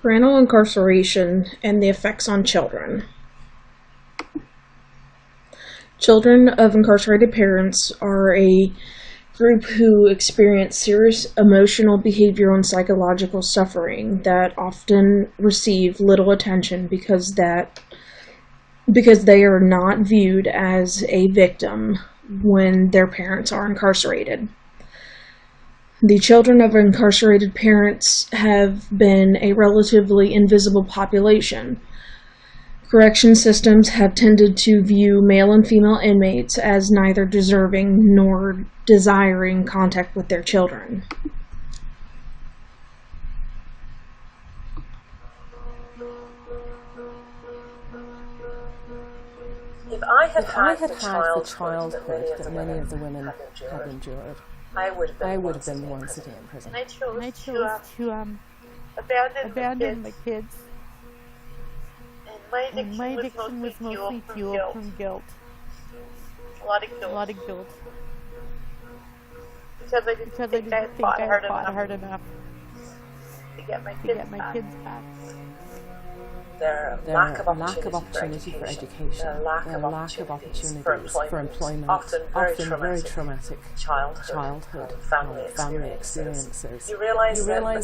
Parental incarceration and the effects on children. Children of incarcerated parents are a group who experience serious emotional, behavioral, and psychological suffering that often receive little attention because they are not viewed as a victim when their parents are incarcerated. The children of incarcerated parents have been a relatively invisible population. Correction systems have tended to view male and female inmates as neither deserving nor desiring contact with their children. If I had had the childhood that many of the women have endured, I would have been one sitting in prison. And I chose to abandon my kids. And my addiction was mostly fueled from guilt. A lot of guilt. Because I didn't think I had fought hard enough to get my kids back. Their lack of opportunity for education, their lack of opportunities for employment, often very traumatic childhood and family experiences. You realize that the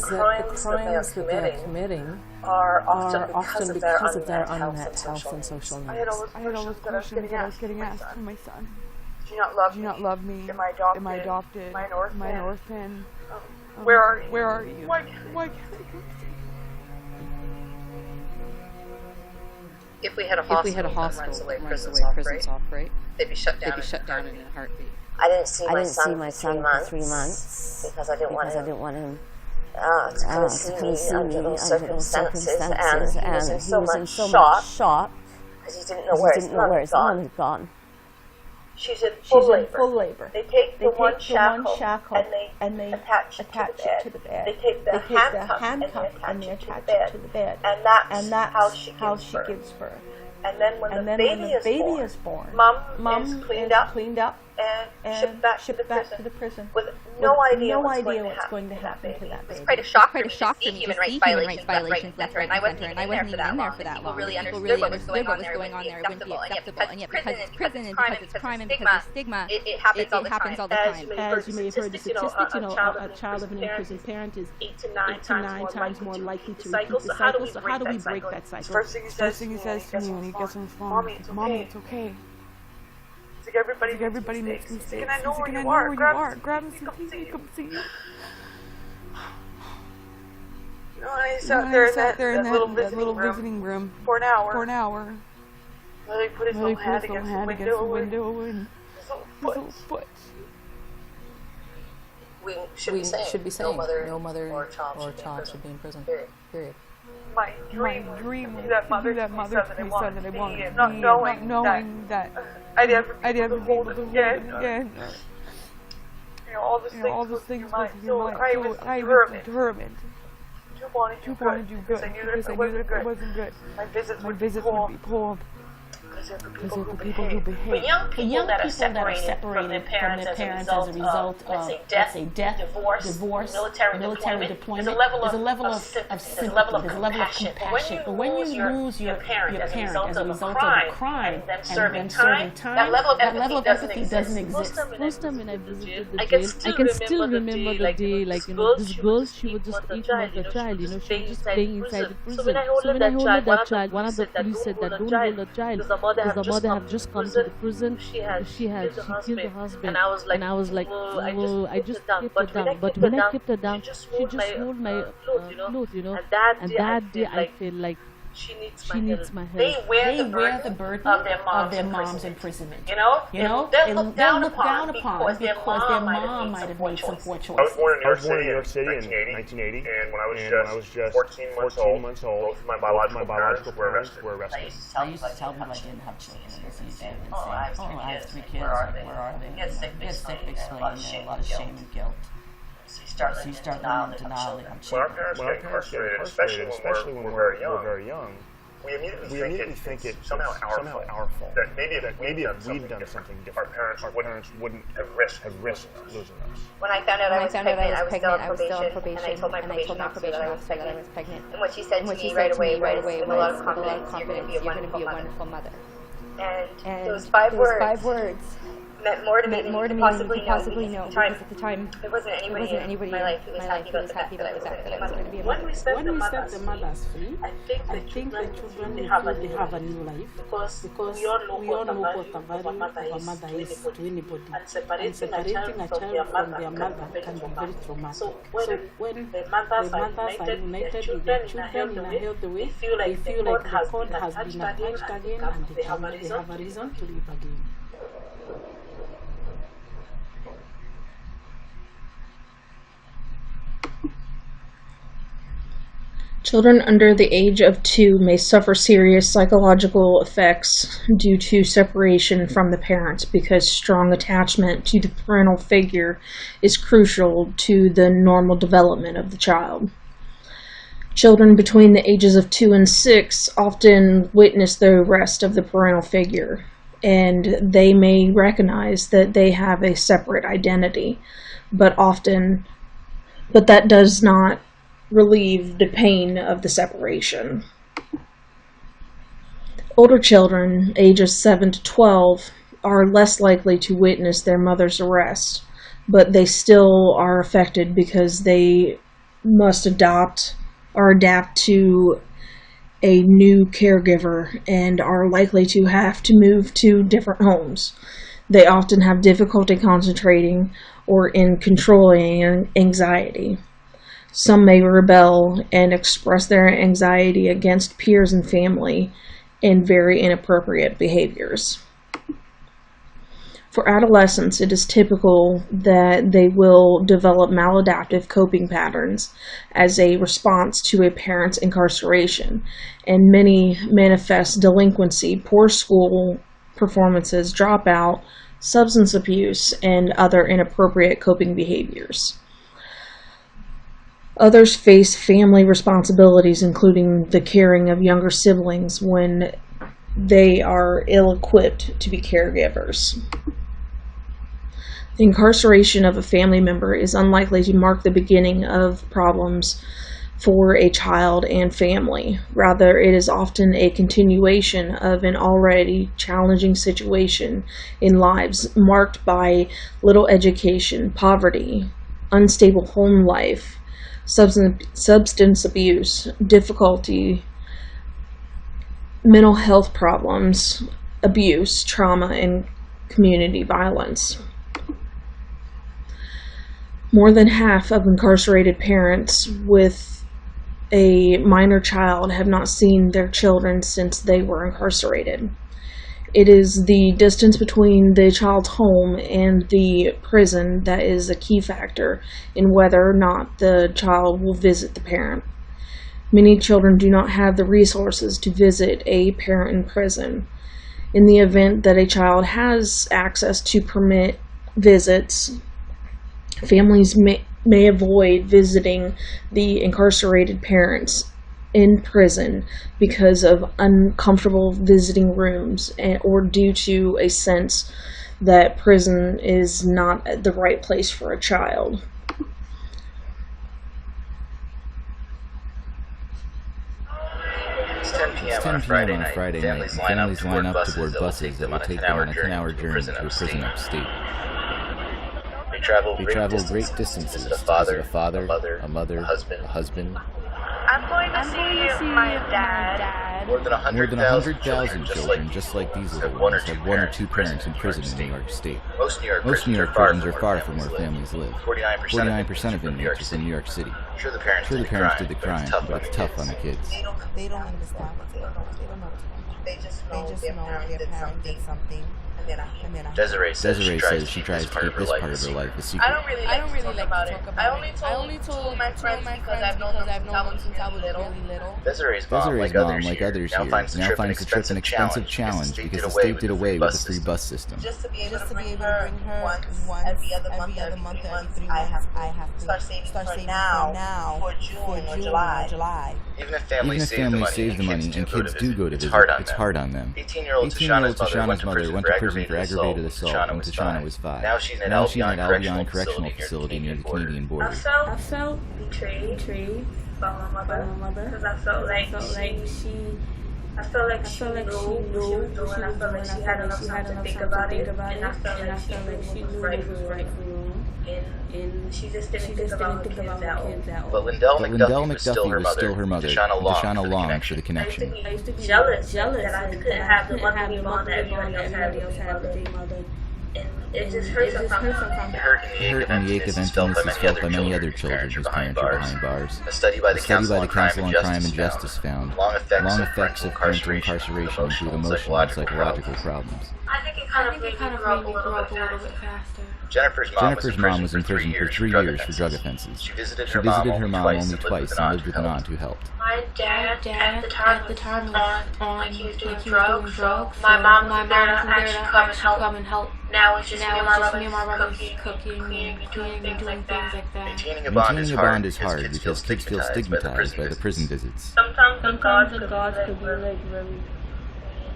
crimes that they are committing are often because of their unmet health and social needs. I had all those questions that I was getting asked from my son. Do you not love me? Am I adopted? Am I an orphan? Where are you? Where are you? Why can't I come? If we had a hospital that runs the way prisons operate, they'd be shut down in a heartbeat. I didn't see my son for 3 months because I didn't want him to come see me under those circumstances, and he was in so much shock because he didn't know where his mom had gone. She's in full labor. They take the one shackle and they attach it to the bed. They take the handcuff and they attach it to the bed. And that's how she gives birth. And then when the baby is born, mom is cleaned up and shipped back to the prison with no idea what's going to happen to that baby. It's quite a shock for me to see human rights violations left, right, and I wasn't even in there for that long. People really understood what was going on there wouldn't be acceptable. And yet because it's prison and because it's crime and because it's stigma, it happens all the time. As you may have heard the statistics, a child living in a prison parent is 8 to 9 times more likely to repeat the cycle. So how do we break that cycle? First thing he says to me when he gets on his phone, Mommy, it's okay. Everybody makes mistakes. And I know where you are. Grab me some tea. Come see me. And I sat there in that little visiting room for an hour. He put his little hand against the window and his little foot. We should be saying no mother or child should be in prison. Period. My dream was that mother to me said that I wanted to be, and not knowing that I'd ever be able to hold it again. All those things was in your mind. So I was determined to want to do good because I knew that if it wasn't good, my visits would be pulled. Because of the people who behave. But young people that are separated from their parents as a result of, let's say, death, divorce, military deployment, there's a level of sympathy, there's a level of compassion. But when you lose your parent as a result of a crime and then serving time, that level of empathy doesn't exist. First time when I visited the jail, I can still remember the day, this girl, she was just eating like a child, she was just playing inside the prison. So when I hold that child, one of the police said that don't hold the child. Because the mother had just come to the prison, she killed the husband, and I was like, well, I just kept her down. But when I kept her down, she just hold my clothes, and that day I feel like she needs my help. They wear the burden of their mom's imprisonment. They'll look down upon because their mom might have made some poor choices. I was born in New York City in 1980, and when I was just 14 months old, both of my biological parents were arrested. I used to tell people I didn't have children, and it's easy and say, I have 3 kids, where are they? Get sick, explaining there, a lot of shame and guilt. So you start learning to denial they have children. When our parents get incarcerated, especially when we're very young, we immediately think it's somehow our fault. That maybe if we'd done something different, our parents wouldn't have risked losing us. When I found out I was pregnant, I was still on probation, and I told my probation officer that I was pregnant. And what she said to me right away was, with a lot of confidence, you're going to be a wonderful mother. And those five words meant more to me than you could possibly know, because at the time, there wasn't anybody in my life who was happy about the fact that I was going to be a mother. When we set the mothers free, I think the children will have a new life, because we all know what the value of a mother is to anybody, and separating a child from their mother can be very traumatic. So when the mothers are united with their children in a healthy way, they feel like the cord has been attached again, and they have a reason to live again. Children under the age of 2 may suffer serious psychological effects due to separation from the parents, because strong attachment to the parental figure is crucial to the normal development of the child. Children between the ages of 2 and 6 often witness the arrest of the parental figure, and they may recognize that they have a separate identity, but that does not relieve the pain of the separation. Older children, ages 7 to 12, are less likely to witness their mother's arrest, but they still are affected because they must adapt to a new caregiver and are likely to have to move to different homes. They often have difficulty concentrating or in controlling anxiety. Some may rebel and express their anxiety against peers and family in very inappropriate behaviors. For adolescents, it is typical that they will develop maladaptive coping patterns as a response to a parent's incarceration, and many manifest delinquency, poor school performances, dropout, substance abuse, and other inappropriate coping behaviors. Others face family responsibilities, including the caring of younger siblings when they are ill-equipped to be caregivers. The incarceration of a family member is unlikely to mark the beginning of problems for a child and family. Rather, it is often a continuation of an already challenging situation in lives marked by little education, poverty, unstable home life, substance abuse, difficulty, mental health problems, abuse, trauma, and community violence. More than half of incarcerated parents with a minor child have not seen their children since they were incarcerated. It is the distance between the child's home and the prison that is a key factor in whether or not the child will visit the parent. Many children do not have the resources to visit a parent in prison. In the event that a child has access to permit visits, families may avoid visiting the incarcerated parents in prison because of uncomfortable visiting rooms or due to a sense that prison is not the right place for a child. It's 10 p.m. on a Friday night. Families line up to board buses that will take them on a 10-hour journey to a prison upstate. They travel great distances to visit a father, a mother, a husband. I'm going to see my dad. More than 100,000 children, just like these little ones, have one or two parents in prison in New York State. Most New York prisons are far from where families live. 49% of inmates are from New York City. Sure, the parents did the crime, but it's tough on the kids. They don't understand. They don't know. They just know their parent did something, Desiree says she tries to keep this part of her life a secret. I don't really like to talk about it. I only told my friends because I've known them since I was really little. Desiree's mom, like others here, now finds the trip an expensive challenge because the state did away with the free bus system. Just to be able to bring her once every other month, every 3 months, I have to start saving for now for June or July. Even if families save the money and kids do go to visit, it's hard on them. 18-year-old Tashana's mother went to prison for aggravated assault when Tashana was 5. Now she's in an Albion Correctional Facility near the Canadian border. I felt betrayed by my mother because I felt like she knew what she was doing. I felt like she had enough time to think about it, and I felt like she knew what was right from wrong. And she just didn't think about her kids that way. But Lindell McDuffie was still her mother. Tashana longed for the connection. I used to be jealous that I couldn't have the motherly bond that everybody else had with their mother. And it just hurt sometimes. The hurt and the ache of emptiness is felt by many other children whose parents are behind bars. A study by the Council on Crime and Justice found long effects of parental incarceration include emotional and psychological problems. I think it kind of made me grow up a little bit faster. Jennifer's mom was in prison for 3 years for drug offenses. She visited her mom only twice and lived with an aunt who helped. My dad at the time was like he was doing drugs. My mom was there to actually come and help. Now it's just me and my brothers cooking and doing things like that. Maintaining a bond is hard because kids feel stigmatized by the prison visits. Sometimes the gods could be like really.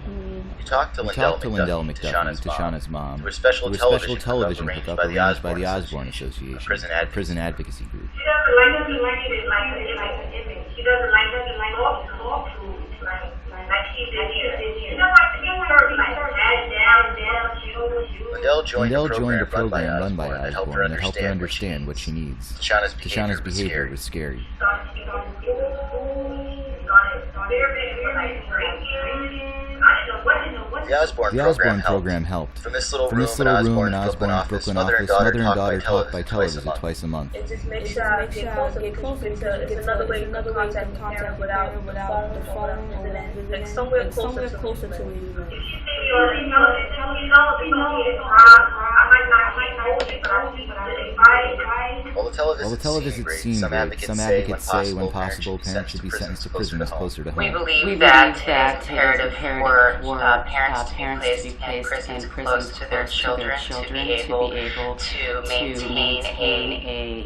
You talked to Lindell McDuffie, Tashana's mom, through a special television hookup arranged by the Osborne Association, a prison advocacy group. She doesn't like it like an image. She doesn't like it talk to like she did here. She doesn't like to get her like down. Lindell joined a program run by Osborne that helped her understand what she needs. Tashana's behavior was scary. The Osborne program helped. From this little room in Osborne's Brooklyn office, mother and daughter talk by televisit twice a month. It just makes sure I get closer because it's another way you can contact the parent without the phone or like somewhere closer to where you live. While the televisits seem good, some advocates say when possible, parents should be sentenced to prison closer to home. We believe that it's imperative for parents to be placed in prison close to their children to be able to maintain a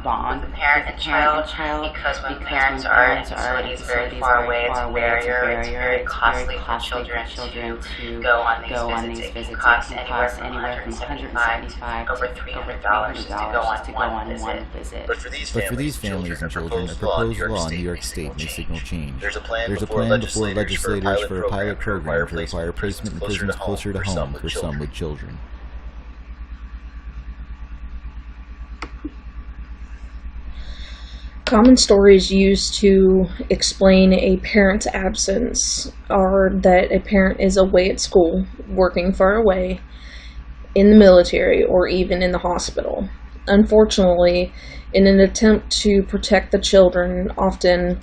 bond with the parent and child, because when parents are in facilities very far away, it's a barrier. It's very costly for children to go on these visits. It can cost anywhere from $175 to over $300 just to go on one visit. But for these families and children, a proposed law in New York State may signal change. There's a plan before legislators for a pilot program to require placement in prisons closer to home for some with children. Common stories used to explain a parent's absence are that a parent is away at school, working far away, in the military, or even in the hospital. Unfortunately, in an attempt to protect the children, often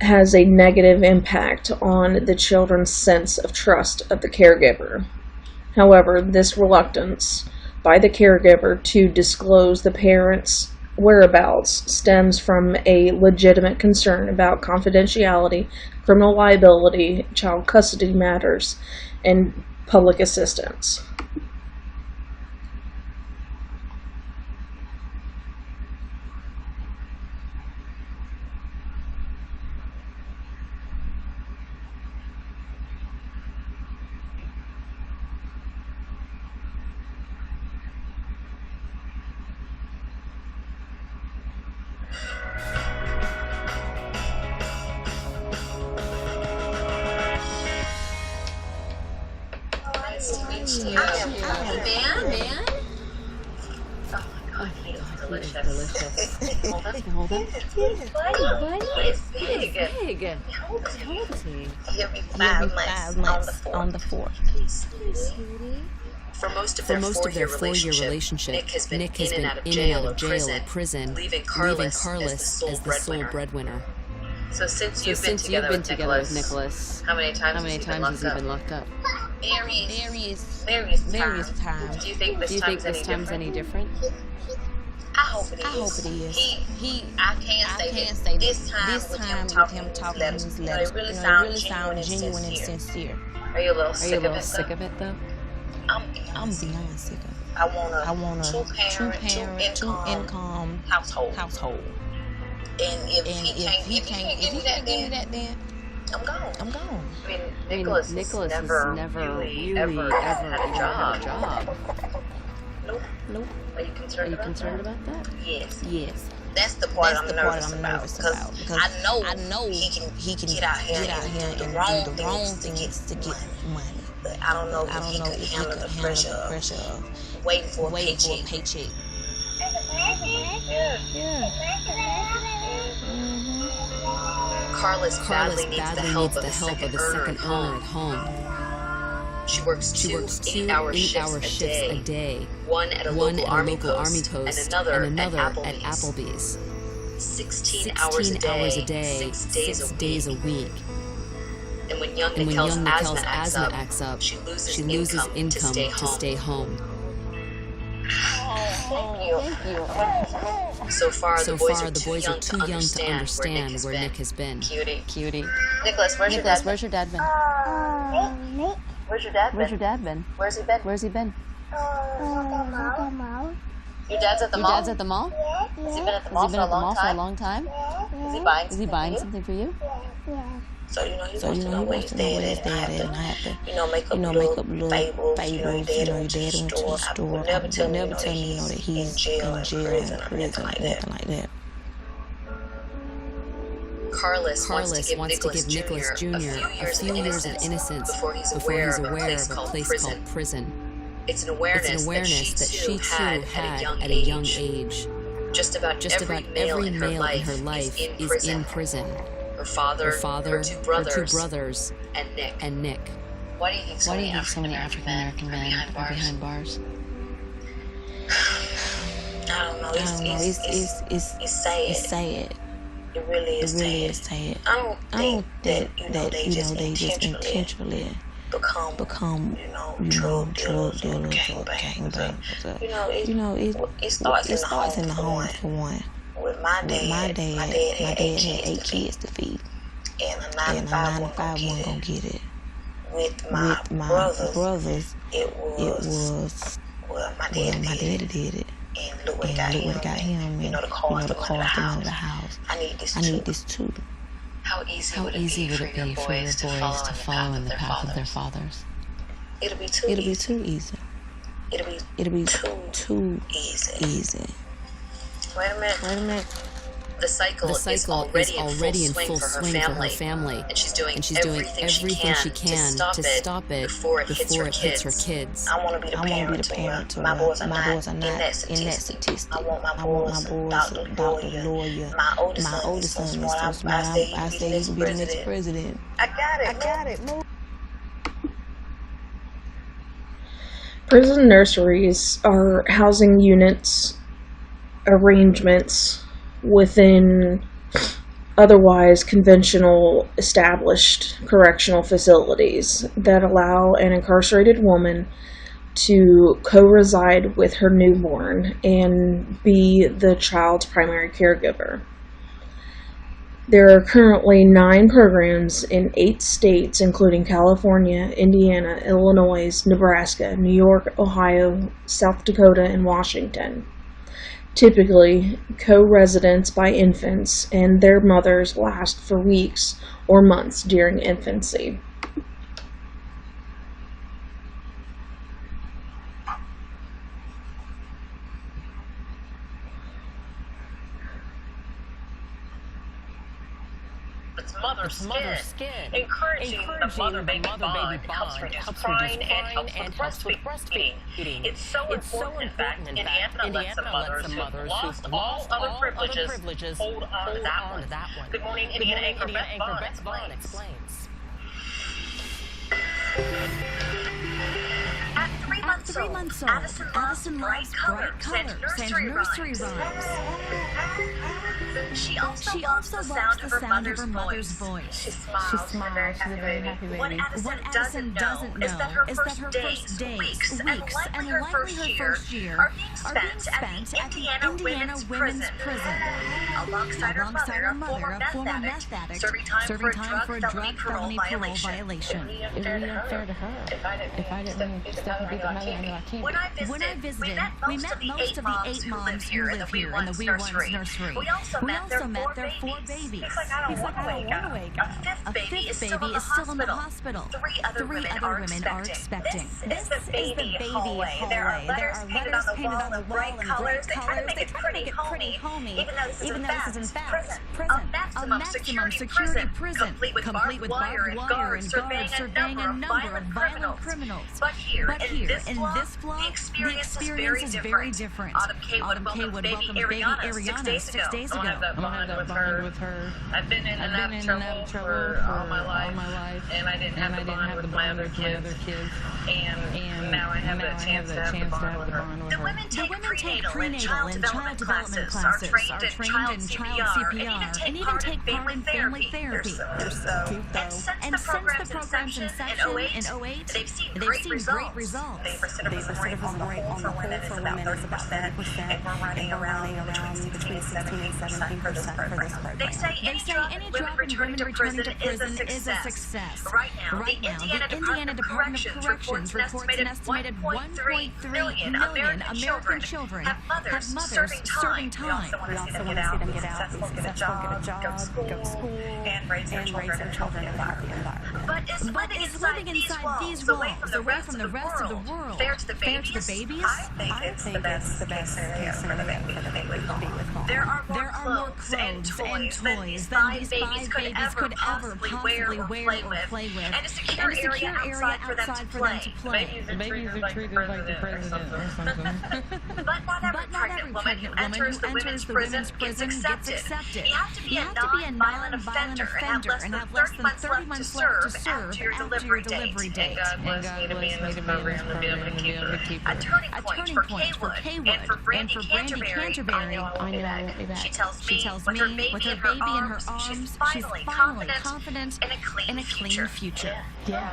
has a negative impact on the children's sense of trust of the caregiver. However, this reluctance by the caregiver to disclose the parent's whereabouts stems from a legitimate concern about confidentiality, criminal liability, child custody matters, and public assistance. Hold on. It's big. How old is he? He'll be 5 months on the 4th. For most of their 4-year relationship, Nick has been in and out of jail or prison, leaving Carlos as the sole breadwinner. So since you've been together with Nicholas, how many times has he been locked up? various times. Do you think this time's any different? I hope it is. I can't say this time with him talking in these letters, it really sounds genuine and sincere. Are you a little sick of it though? I'm beyond sick of it. I want a two-parent, two-income household. And if he can't give me that, then I'm gone. I mean, Nicholas has never really ever had a job. Nope. Are you concerned about that? Yes. That's the part I'm nervous about because I know he can get out here and do the wrong things to get money. But I don't know if he could handle the pressure of waiting for a paycheck. Carlos badly needs the help of the second earner at home. She works two 8-hour shifts a day. One at a local army post and another at Applebee's. 16 hours a day, 6 days a week. And when young Nikel's asthma acts up, she loses income to stay home. Thank you. So far, the boys are too young to understand where Nick has been. Cutie. Nicholas, where's your dad been? Nate? Where's your dad been? Where's he been? Your dad's at the mall? At the mall? Has he been at the mall for a long time? Is he buying something for you? So, he wants to know where his dad is, and I have to, make up little fables. Your dad went to the store. I would never tell me, that he's in jail, in prison, nothing like that. Carlos wants to give Nicholas Jr. a few years of innocence before he's aware of a place called prison. It's an awareness that she too had at a young age. Just about every male in her life is in prison. Her father, her two brothers, and Nick. Why do you think so many African American men are behind bars? I don't know. It's sad. It really is sad. I don't think that they just intentionally become drug dealers or gangbangers. It starts in the home for one. With my dad had 8 kids to feed, and a 9 to 5 wasn't gonna get it. With my brothers, it was my daddy did it. And look what got him. The cars, the money, the house. I need this too. How easy would it be for your boys to follow in the path of their fathers? It'll be too easy. It'll be too easy. Wait a minute. The cycle is already in full swing for her family, and she's doing everything she can to stop it before it hits her kids. I want to be the parent to my boys are not in that statistic. I want my boys doctor, lawyer. My oldest son is smart. I say he's going to be the next president. I got it. Move. Prison nurseries are housing units, arrangements within otherwise conventional established correctional facilities that allow an incarcerated woman to co-reside with her newborn and be the child's primary caregiver. There are currently 9 programs in 8 states, including California, Indiana, Illinois, Nebraska, New York, Ohio, South Dakota, and Washington. Typically, co-residence by infants and their mothers last for weeks or months during infancy. It's mother's skin. Encouraging the mother-baby bond helps reduce crying and helps with breastfeeding. It's so important, in fact, Indiana lets some mothers who've lost all other privileges hold on to that one. Good morning, Indiana anchor Beth Vaughn explains. At months old. Addison loves bright colors and nursery rhymes. She also loves the sound of her mother's voice. She smiles. She's a very happy baby. What Addison doesn't know is that her first days, weeks, and likely her first year are being spent at the Indiana Women's Prison. Alongside her mother, a former meth addict, serving time for a drug felony parole violation. It would be unfair to her if I didn't step and be the mother. I know I can't. When I visited, we met most of the 8 moms who live here in the Wee Ones nursery. We also met their 4 babies. He's like, I don't want to wake up. A fifth baby is still in the hospital. 3 other women are expecting. This is the baby hallway. There are letters painted on the wall in bright colors. They try to make it pretty homey, even though this is in fact a maximum security prison, complete with barbed wire and guards surveying a number of violent criminals. But here, in this vlog, the experience is very different. Autumn K. Wood welcomed baby Ariana 6 days ago. I'm gonna have that bond with her. I've been in and out of trouble for all my life, and I didn't have the bond with my other kids. And now I have the chance to have the bond with her. The women take prenatal and child development classes, are trained in child CPR, and even take part in family therapy. They're so cute, though. And since the program's inception in 08, they've seen great results. The recidivism rate on the whole for women is about 30%, and we're running around between 16 and 17% for this program. They say any drop in women returning to prison is a success. Right now, the Indiana Department of Corrections reports an estimated 1.3 million American children have mothers serving time. We also want to see them get out, be successful, get a job, go to school, and raise their children in a healthy environment. But is living inside these walls, away from the rest of the world, fair to the babies? I think it's the best case scenario for the baby to be with mom. There are more clothes and toys than these 5 babies could ever possibly wear or play with, and a secure area outside for them to play. The babies are treated like the president or something. But not every pregnant woman who enters the women's prison gets accepted. You have to be a non-violent offender and have less than 30 months left to serve after your delivery date. And God bless me to be in this program and be able to keep her. A turning point for Kaywood and for Brandy Canterbury. I know I won't be back. She tells me with her baby in her arms, she's finally confident in a clean future. Yeah.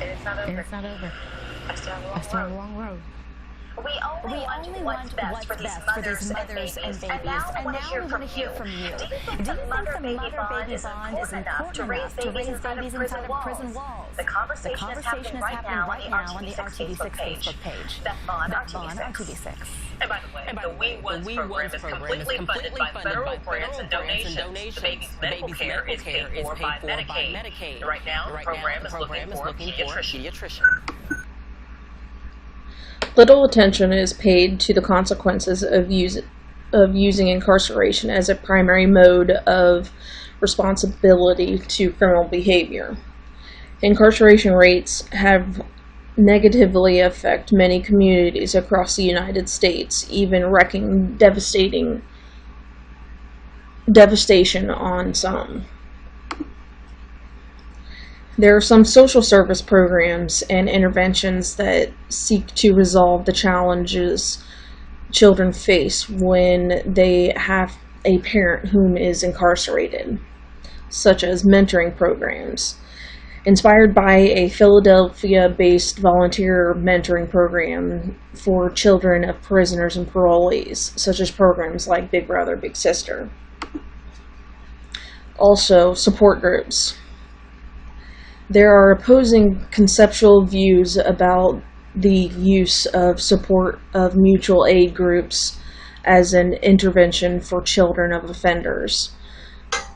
And it's not over. I still have a long road. We only want what's best for these mothers and babies. And now I want to hear from you. Do you think the mother-baby bond is important enough to raise babies inside of prison walls? The conversation is happening right now on the RTD6 Facebook page. Beth Bond, RTD6. And by the way, the We Ones program is completely funded by federal grants and donations. The baby's medical care is paid for by Medicaid. Right now, the program is looking for a pediatrician. Little attention is paid to the consequences of using incarceration as a primary mode of responsibility to criminal behavior. Incarceration rates have negatively affect many communities across the United States, even wreaking devastation on some. There are some social service programs and interventions that seek to resolve the challenges children face when they have a parent whom is incarcerated, such as mentoring programs. Inspired by a Philadelphia-based volunteer mentoring program for children of prisoners and parolees, such as programs like Big Brother, Big Sister. Also, support groups. There are opposing conceptual views about the use of support of mutual aid groups as an intervention for children of offenders.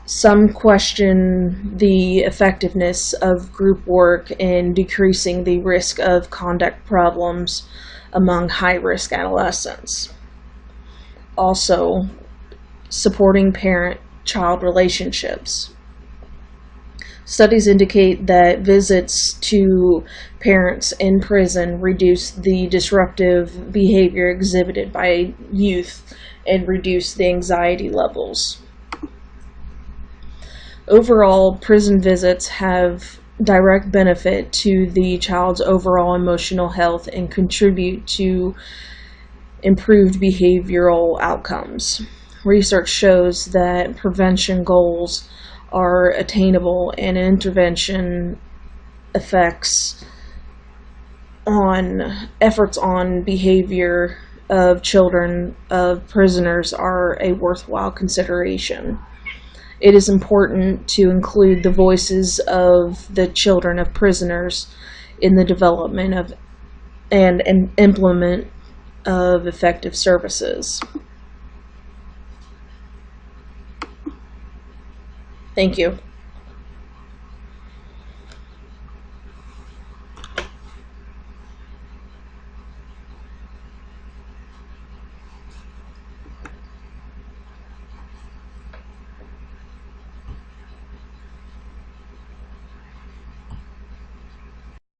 Some question the effectiveness of group work in decreasing the risk of conduct problems among high-risk adolescents. Also, supporting parent-child relationships. Studies indicate that visits to parents in prison reduce the disruptive behavior exhibited by youth and reduce the anxiety levels. Overall, prison visits have direct benefit to the child's overall emotional health and contribute to improved behavioral outcomes. Research shows that prevention goals are attainable and intervention efforts on behavior of children of prisoners are a worthwhile consideration. It is important to include the voices of the children of prisoners in the development of and implement of effective services. Thank you.